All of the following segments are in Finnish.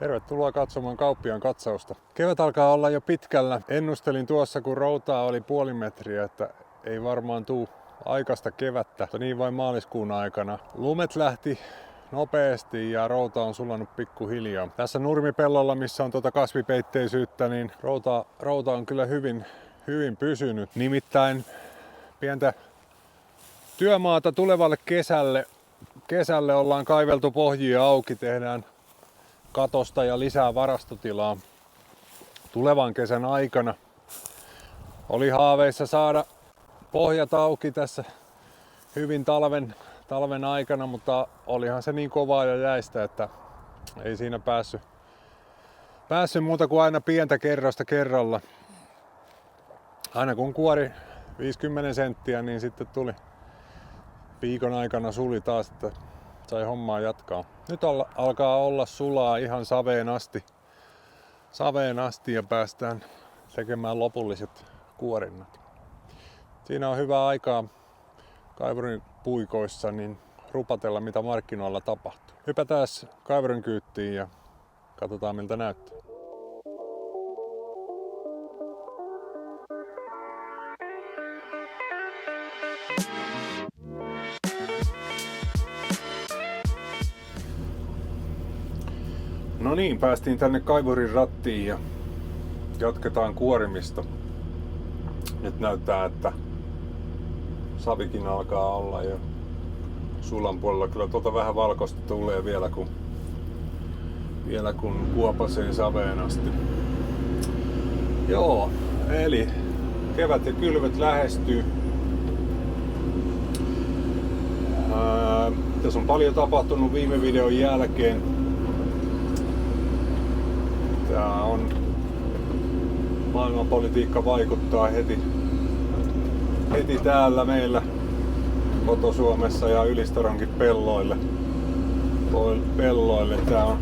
Tervetuloa katsomaan kauppiaan katsausta. Kevät alkaa olla jo pitkällä. Ennustelin tuossa, kun routaa oli 0,5 metriä, että ei varmaan tuu aikaista kevättä, mutta niin vain maaliskuun aikana. Lumet lähti nopeasti ja routa on sulanut pikkuhiljaa. Tässä nurmipellolla, missä on kasvipeitteisyyttä, niin routa on kyllä hyvin pysynyt. Nimittäin pientä työmaata tulevalle kesälle ollaan kaiveltu pohjia auki, tehdään katosta ja lisää varastotilaa tulevan kesän aikana. Oli haaveissa saada pohjat auki tässä hyvin talven aikana, mutta olihan se niin kovaa ja jäistä, että ei siinä päässyt muuta kuin aina pientä kerrosta kerralla. Aina kun kuori 50 senttiä, niin sitten tuli viikon aikana suli taas, että sai hommaa jatkaa. Nyt alkaa olla sulaa ihan saveen asti ja päästään tekemään lopulliset kuorinnat. Siinä on hyvä aikaa kaivurin puikoissa niin rupatella, mitä markkinoilla tapahtuu. Hypätään kaivurin kyyttiin ja katsotaan, miltä näyttää. No niin, päästiin tänne kaivurin rattiin ja jatketaan kuorimista. Nyt näyttää, että savikin alkaa olla jo sulan puolella. Kyllä tuolta vähän valkoista tulee vielä kun kuopasee saveen asti. Joo, eli kevät ja kylvöt lähestyy. Tässä on paljon tapahtunut viime videon jälkeen. Tää on maailmanpolitiikka vaikuttaa heti täällä meillä Koto-Suomessa ja Ylistaronkin pelloille. Tää on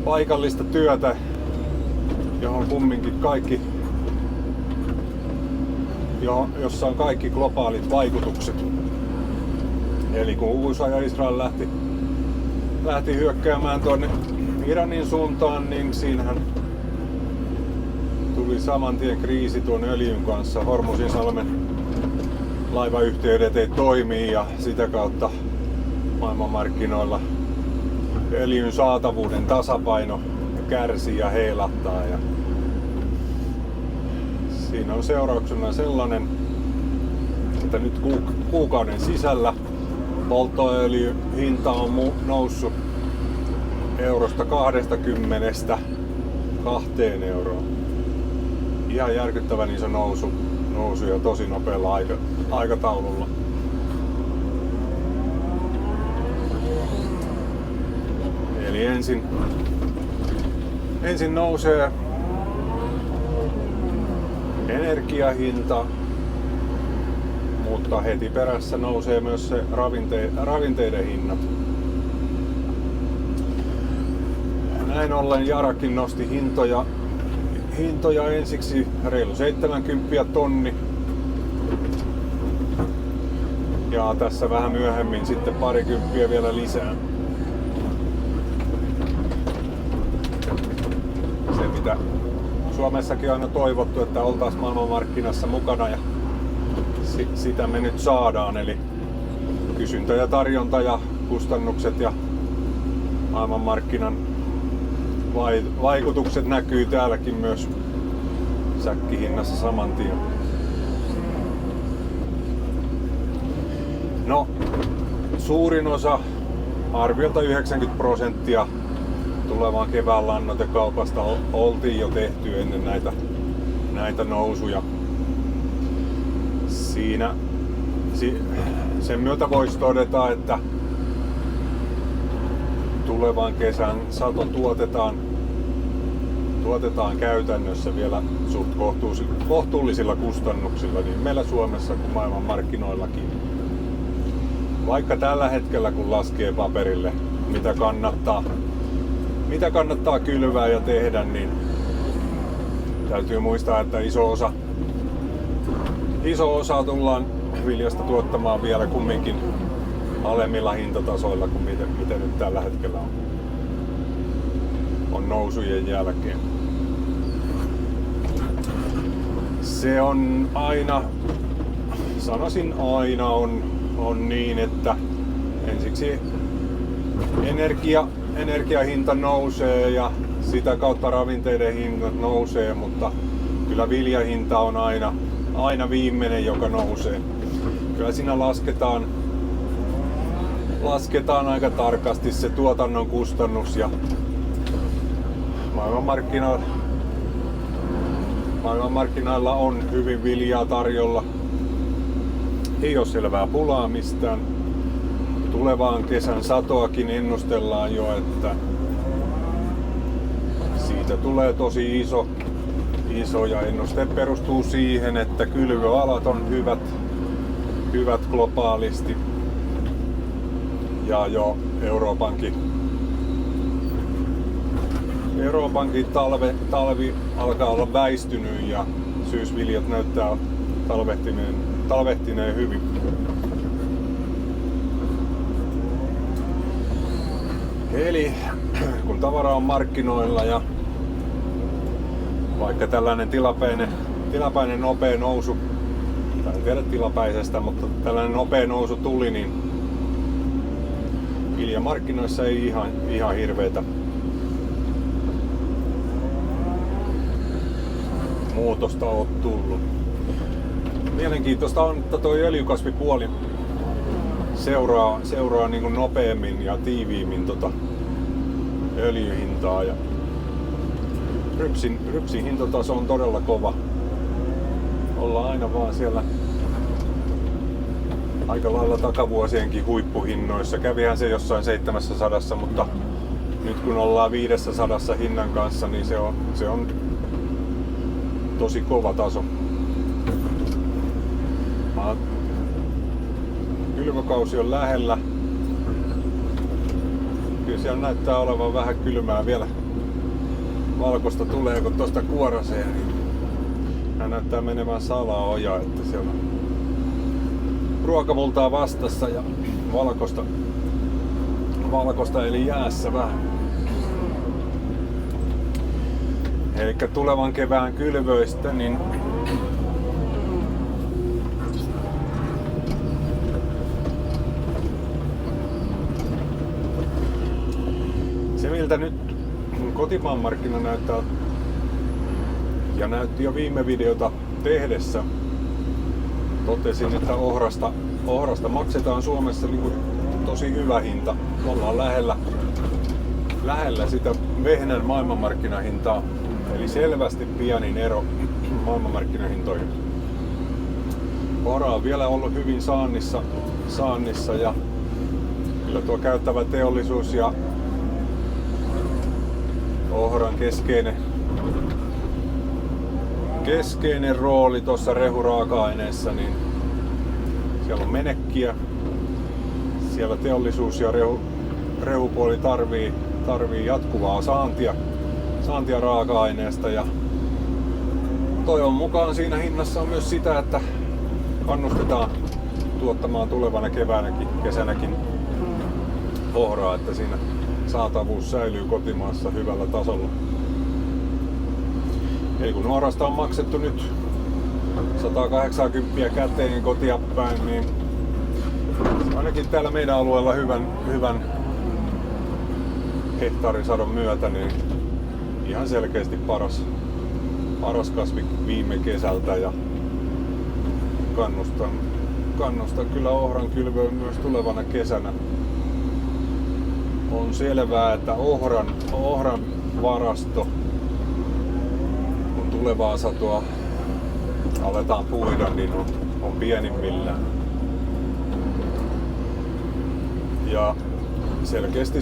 paikallista työtä, johon kumminkin jossa on kaikki globaalit vaikutukset. Eli kun USA ja Israel lähti hyökkäämään tuonne Iranin suuntaan, niin siinähän tuli saman tien kriisi tuon öljyn kanssa. Hormuzinsalmen laivayhteydet ei toimi ja sitä kautta maailmanmarkkinoilla öljyn saatavuuden tasapaino kärsii ja heilahtaa. Ja siinä on seurauksena sellainen, että nyt kuukauden sisällä polttoöljyn hinta on noussut eurosta 20 2 euroon. Ihan järkyttävän iso nousu ja tosi nopealla aikataululla. Eli ensin nousee energiahinta, mutta heti perässä nousee myös se ravinteiden hinnat. Näin ollen Yarakin nosti hintoja ensiksi reilu 70 tonni. Ja tässä vähän myöhemmin sitten parikymppiä vielä lisää. Se mitä Suomessakin on aina toivottu, että oltaisiin maailmanmarkkinassa mukana ja sitä me nyt saadaan. Eli kysyntä ja tarjonta ja kustannukset ja maailmanmarkkinan vaikutukset näkyy täälläkin myös säkkihinnassa saman tien. No, suurin osa, arviolta 90% tulevan kevään lannoitekaupasta oltiin jo tehty ennen näitä nousuja. Sen myötä voisi todeta, että tulevan kesän sato tuotetaan käytännössä vielä suht kohtuullisilla kustannuksilla niin meillä Suomessa kuin maailmanmarkkinoillakin. Vaikka tällä hetkellä kun laskee paperille mitä kannattaa kylvää ja tehdä, niin täytyy muistaa, että iso osa tullaan viljasta tuottamaan vielä kumminkin alemmilla hintatasoilla kuin mitä nyt tällä hetkellä on nousujen jälkeen. Se on aina, sanoisin aina on niin, että ensiksi energiahinta nousee ja sitä kautta ravinteiden hinnat nousee, mutta kyllä viljahinta on aina viimeinen, joka nousee. Kyllä siinä lasketaan aika tarkasti se tuotannon kustannus ja maailmanmarkkinoilla on hyvin viljaa tarjolla. Ei ole selvää pulaa mistään. Tulevaan kesän satoakin ennustellaan jo, että siitä tulee tosi iso ja ennuste perustuu siihen, että kylvöalat on hyvät globaalisti ja jo Euroopankin talvi alkaa olla väistynyt ja syysviljat näyttää talvehtineen hyvin. Eli kun tavara on markkinoilla ja vaikka tällainen tilapäinen nopea nousu, tai en tiedä tilapäisestä, mutta tällainen nopea nousu tuli, niin viljamarkkinoissa ei ihan hirveetä muutosta ole tullut. Mielenkiintoista on, että tuo öljykasvipuoli seuraa niin kuin nopeammin ja tiiviimmin öljyhintaa ja rypsin hintataso on todella kova. Ollaan aina vaan siellä aika lailla takavuosienkin huippuhinnoissa. Kävihän se jossain 700, mutta nyt kun ollaan 500 hinnan kanssa, niin se on tosi kova taso. Kylvökausi on lähellä. Kyllä siellä näyttää olevan vähän kylmää vielä. Valkosta tulee, kun tuosta kuorasee, niin hän näyttää menevän salaoja, että siellä on ruokamultaa vastassa ja valkosta eli jäässä vähän. Elikkä tulevan kevään kylvöistä, niin se miltä nyt kotimaan markkina näyttää ja näytti jo viime videota tehdessä, totesin, että ohrasta maksetaan Suomessa niin kuin tosi hyvä hinta. Me ollaan lähellä sitä vehnän maailmanmarkkinahintaa, eli selvästi pienin ero maailmanmarkkinahintoihin. Ohra on vielä ollut hyvin saannissa ja kyllä tuo käyttävä teollisuus ja ohran keskeinen rooli tuossa rehuraaka-aineessa, niin siellä on menekkiä. Siellä teollisuus ja rehupuoli tarvii jatkuvaa saantia raaka-aineesta ja toivon mukaan siinä hinnassa on myös sitä, että kannustetaan tuottamaan tulevana keväänäkin, kesänäkin ohraa, että siinä saatavuus säilyy kotimaassa hyvällä tasolla. Eli kun ohrasta on maksettu nyt 180 käteen kotia päin, niin ainakin täällä meidän alueella hyvän hehtaarisadon myötä niin ihan selkeästi paras kasvi viime kesältä ja kannustan kyllä ohran kylvöön myös tulevana kesänä. On selvää, että ohran varasto, kun tulevaa satoa aletaan puida, niin on pienimmillään. Ja selkeästi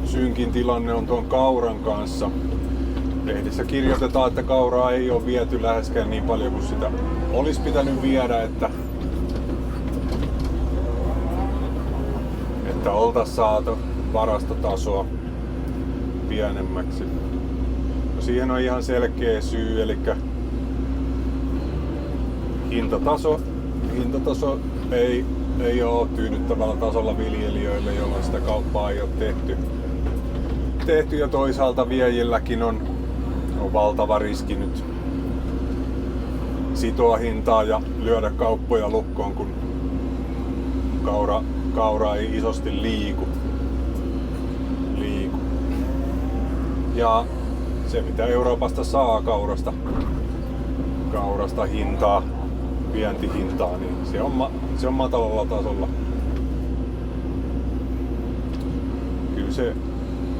synkin tilanne on tuon kauran kanssa. Lehdissä kirjoitetaan, että kauraa ei ole viety läheskään niin paljon kuin sitä olisi pitänyt viedä, että oltaisiin saatu varastotasoa pienemmäksi. No siihen on ihan selkeä syy, eli hintataso ei ei ole tyydyttävällä tasolla viljelijöille, jolloin sitä kauppaa ei ole tehty ja toisaalta viejilläkin on valtava riski nyt sitoa hintaa ja lyödä kauppoja lukkoon, kun kaura ei isosti liiku. Ja se mitä Euroopasta saa kaurasta hintaa, vientihintaa, niin se on matalalla tasolla. Kyllä se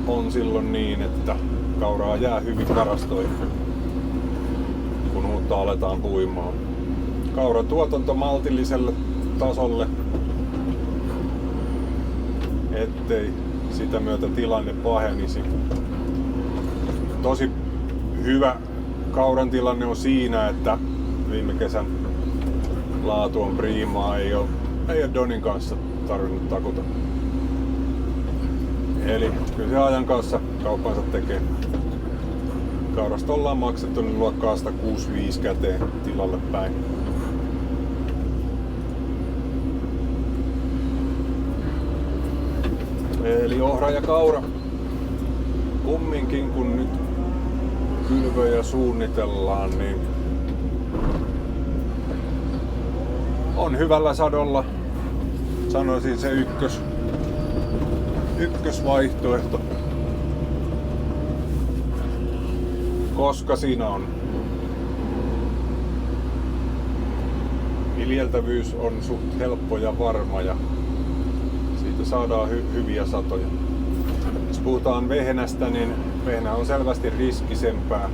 on silloin niin, että kauraa jää hyvin varastoihin, kun uutta aletaan puimaan. Kauran tuotanto maltilliselle tasolle, ettei sitä myötä tilanne pahenisi. Tosi hyvä kauran tilanne on siinä, että viime kesän laatu on priimaa, ei ole Donin kanssa tarvinnut takuta. Eli kyllä se ajan kanssa kauppansa tekee. Kaurasta ollaan maksettu niin luokkaa 165 käteen tilalle päin. Eli ohra ja kaura kumminkin kun nyt kylvöjä suunnitellaan, niin on hyvällä sadolla, sanoisin se ykkösvaihtoehto, koska siinä on viljeltävyys on suht helppo ja varma ja siitä saadaan hyviä satoja. Jos puhutaan vehnästä, niin vehnä on selvästi riskisempää,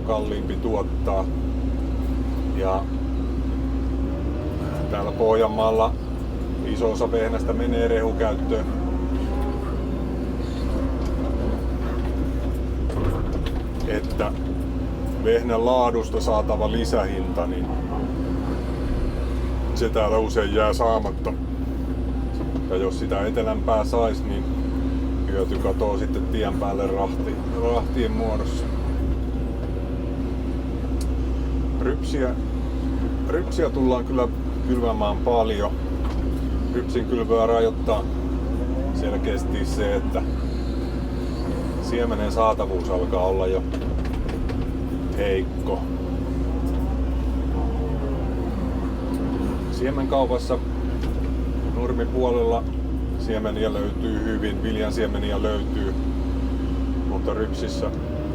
kalliimpi tuottaa. Ja täällä Pohjanmaalla iso osa vehnästä menee rehukäyttöön. Että vehnän laadusta saatava lisähinta, niin se täällä usein jää saamatta. Ja jos sitä etelämpää sais, niin hyöty katoo sitten tien päälle rahtien muodossa. Rypsiä tullaan kyllä kylvämään paljon. Rypsin kylvöä rajoittaa selkeästi se, että siemenen saatavuus alkaa olla jo heikko. Siemenkaupassa nurmipuolella siemeniä löytyy hyvin, viljan siemeniä löytyy, mutta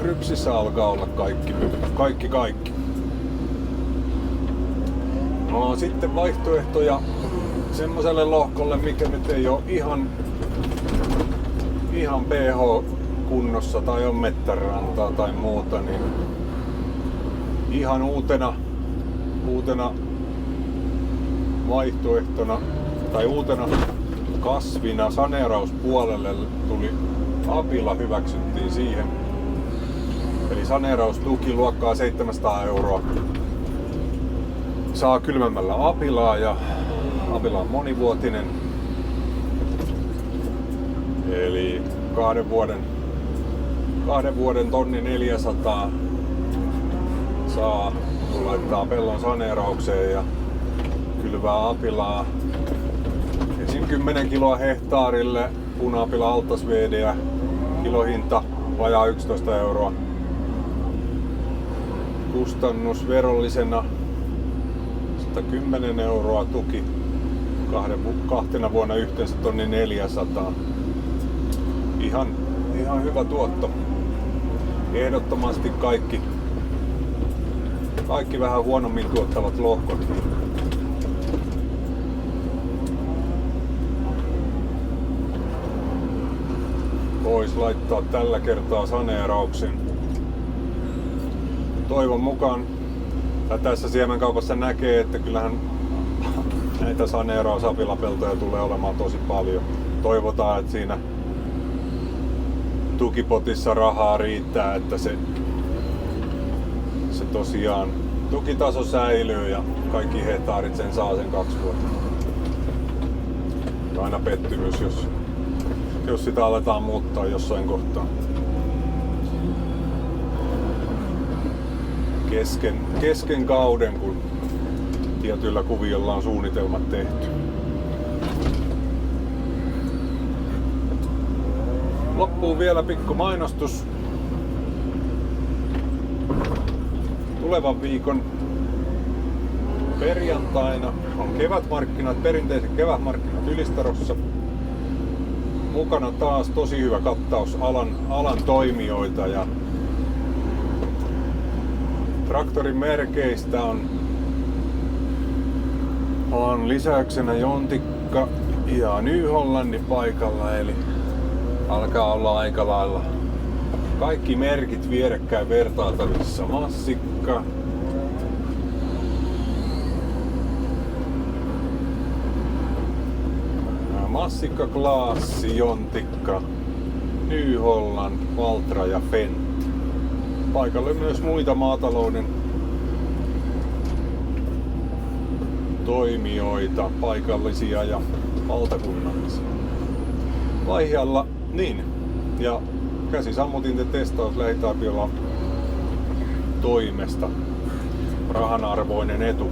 rypsissä alkaa olla kaikki. No, sitten vaihtoehtoja semmoselle lohkolle, mikä nyt ei ole ihan pH-kunnossa tai on mettärantaa tai muuta, niin ihan uutena vaihtoehtona tai uutena kasvina saneerauspuolelle tuli apila, hyväksyttiin siihen. Eli saneeraustuki luokkaa 700 €. Saa kylmämällä apilaa ja apila on monivuotinen. Eli 2 vuoden 1 400 saa, kun laittaa pellon saneeraukseen ja kylvää apilaa. Esim. 10 kiloa hehtaarille puna-apila altasvedeä, kilohinta vajaa 11 €. Kustannus verollisena 110 € tuki, 2 vuonna yhteensä 1 400 €. Ihan hyvä tuotto. Ehdottomasti kaikki vähän huonommin tuottavat lohkot voisi laittaa tällä kertaa saneerauksen. Toivon mukaan tässä siemenkaupassa näkee, että kyllähän näitä saneerausapilapeltoja tulee olemaan tosi paljon. Toivotaan, että siinä tukipotissa rahaa riittää, että se tosiaan tukitaso säilyy ja kaikki hehtaarit sen saa sen 2 vuotta. Aina pettymys, jos sitä aletaan muuttaa jossain kohtaa. Kesken kauden, kun tietyillä kuviolla on suunnitelmat tehty. Loppuun vielä pikku mainostus. Tulevan viikon perjantaina on kevätmarkkinat, perinteiset kevätmarkkinat Ylistarossa. Mukana taas tosi hyvä kattaus alan toimijoita ja traktorin merkeistä on lisäyksenä Jontikka ja New Hollandi paikalla, eli alkaa olla aika lailla kaikki merkit vierekkäin vertailtavissa. Massikka, Klassi, Jontikka, New Holland, Valtra ja Fendt. Paikalle myös muita maatalouden toimijoita, paikallisia ja valtakunnallisia. Laihialla niin, ja käsisammutinten testaus LähiTapiolan toimesta. Rahanarvoinen etu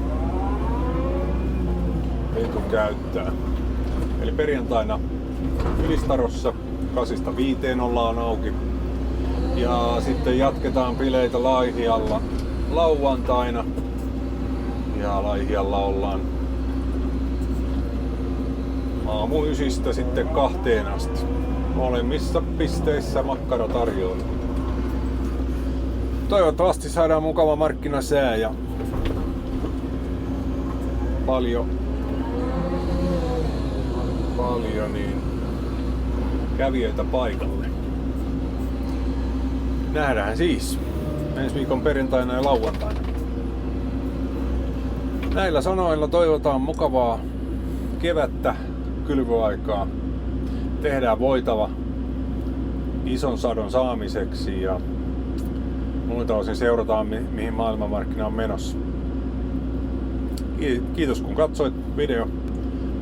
käyttää. Eli perjantaina Ylistarossa 8–5 ollaan auki. Ja sitten jatketaan bileitä Laihialla lauantaina. Ja Laihialla ollaan aamu 9 sitten 2 asti. Molemmissa pisteissä makkaratarjoilu. Toivottavasti saadaan mukava markkinasää ja paljon niin kävijöitä paikalle. Nähdään siis ensi viikon perjantaina ja lauantaina. Näillä sanoilla toivotaan mukavaa kevättä, kylvöaikaa. Tehdään voitava ison sadon saamiseksi ja muilta osin seurataan mihin maailmanmarkkina on menossa. Kiitos kun katsoit video.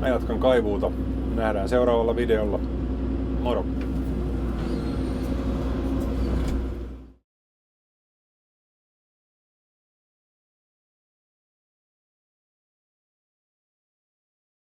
Mä jatkan kaivuuta. Nähdään seuraavalla videolla. Moro!